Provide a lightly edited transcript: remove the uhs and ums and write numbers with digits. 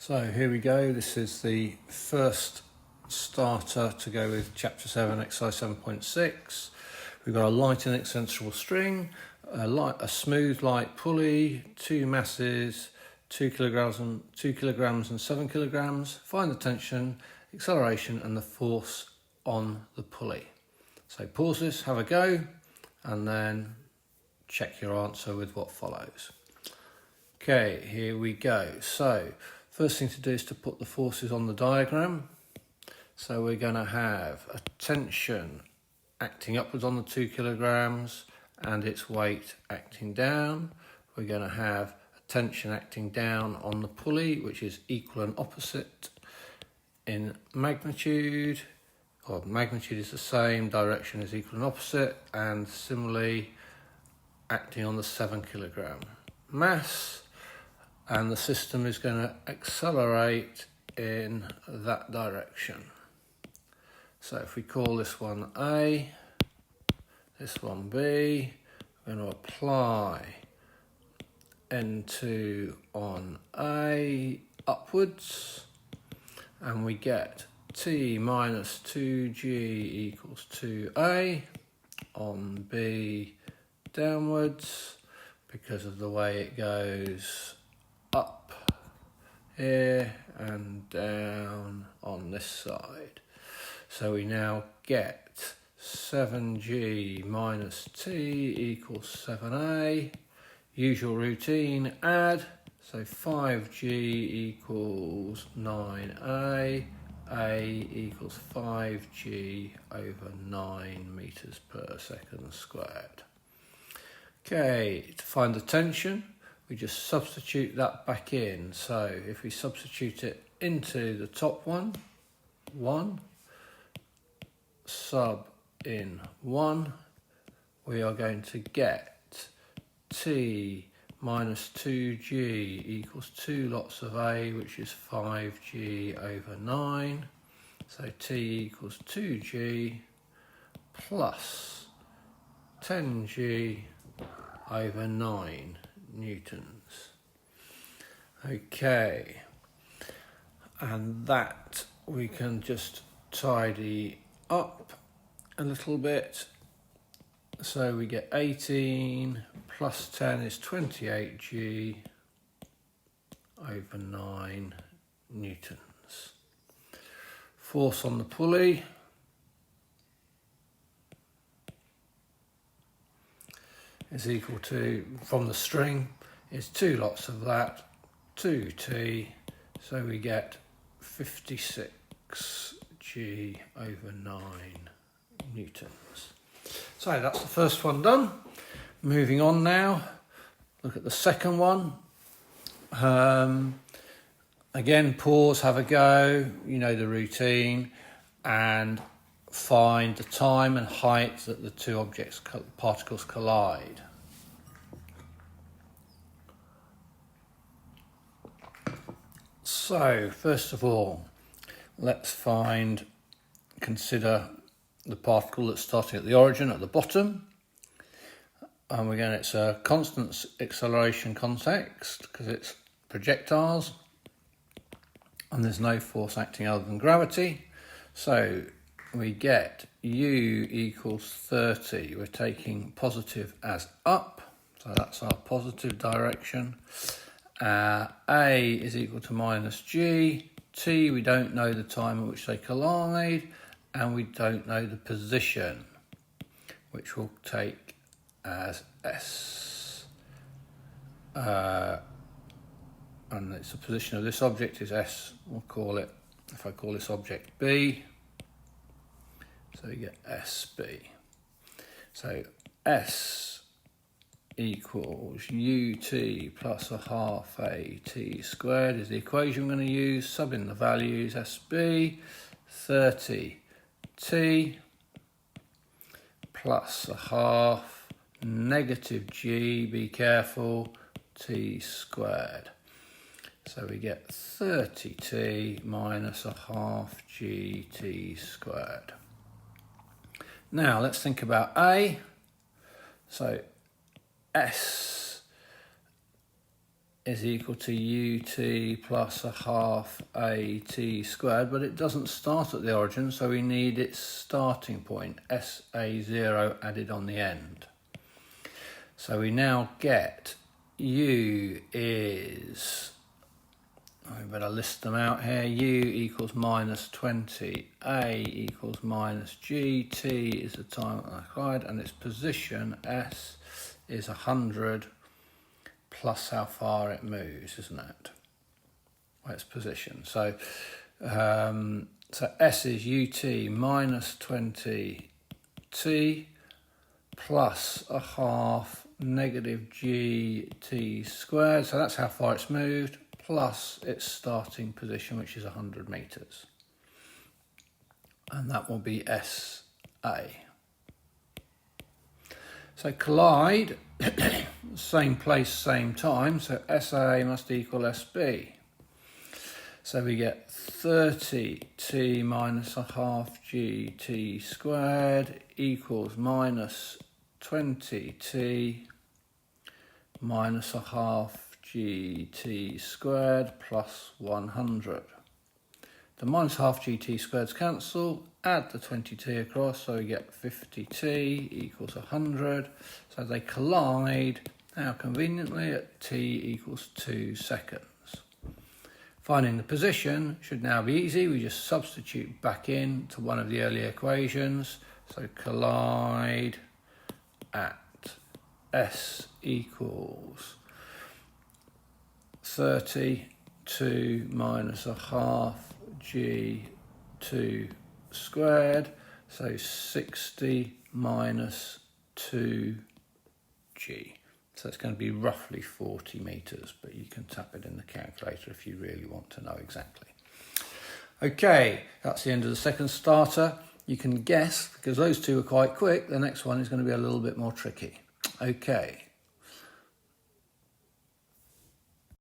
So here we go. This is the first starter to go with Chapter 7, Exercise 7.6. We've got a light and extensible string, a smooth light pulley, two masses, 2 kilograms and 7 kilograms. Find the tension, acceleration and the force on the pulley. So pause this, have a go, and then check your answer with what follows. Okay, here we go. So first thing to do is to put the forces on the diagram. So we're going to have a tension acting upwards on the 2 kilograms and its weight acting down. We're going to have a tension acting down on the pulley, which is equal and opposite in magnitude. Or magnitude is the same, direction is equal and opposite, and similarly acting on the 7 kilogram mass. And the system is going to accelerate in that direction. So if we call this one A, this one B, we're going to apply N2 on A upwards, and we get T minus 2G equals 2A on B downwards because of the way it goes up here and down on this side. So we now get 7G minus T equals 7A. Usual routine, add. So 5G equals 9A. A equals 5G over 9 meters per second squared. Okay, to find the tension, we just substitute that back in. So if we substitute it into the top one, 1, sub in 1, we are going to get T minus 2G equals 2 lots of A, which is 5G over 9. So T equals 2G plus 10G over 9 newtons. Okay, and that we can just tidy up a little bit. So we get 18 plus 10 is 28G over 9 newtons. Force on the pulley is equal to, from the string, is 2 lots of that, 2T, so we get 56G over 9 newtons. So that's the first one done. Moving on now, look at the second one. Again, pause, have a go, you know the routine, and find the time and height that the two particles collide. So, first of all, let's consider the particle that's starting at the origin at the bottom. And again, it's a constant acceleration context because it's projectiles and there's no force acting other than gravity. So we get U equals 30. We're taking positive as up, so that's our positive direction. A is equal to minus G. T, we don't know the time at which they collide, and we don't know the position, which we'll take as S. And it's the position of this object is S. We'll call it, if I call this object B, so you get SB. So S equals UT plus a half AT squared is the equation we're going to use. Sub in the values, SB, 30T plus a half negative G, be careful, T squared. So we get 30T minus a half GT squared. Now let's think about A. So S is equal to ut plus a half at squared, but it doesn't start at the origin, so we need its starting point, SA0, added on the end. So we now get u is, I better list them out here, u equals minus 20, a equals minus g, t is the time required, and its position, s, is 100 plus how far it moves, isn't it? Well, its position. So, so s is ut minus 20t plus a half negative gt squared. So that's how far it's moved, plus its starting position, which is 100 meters. And that will be SA. So collide, same place, same time, so SA must equal SB. So we get 30t minus a half gt squared equals minus 20t minus a half gt squared plus 100. The minus half gt squareds cancel, add the 20t across, so we get 50t equals 100. So they collide, now conveniently, at t equals 2 seconds. Finding the position should now be easy. We just substitute back in to one of the earlier equations. So collide at s equals 32 minus a half g2 squared, so 60 minus 2g. So it's going to be roughly 40 meters, but you can tap it in the calculator if you really want to know exactly. Okay, that's the end of the second starter. You can guess, because those two are quite quick, the next one is going to be a little bit more tricky. Okay.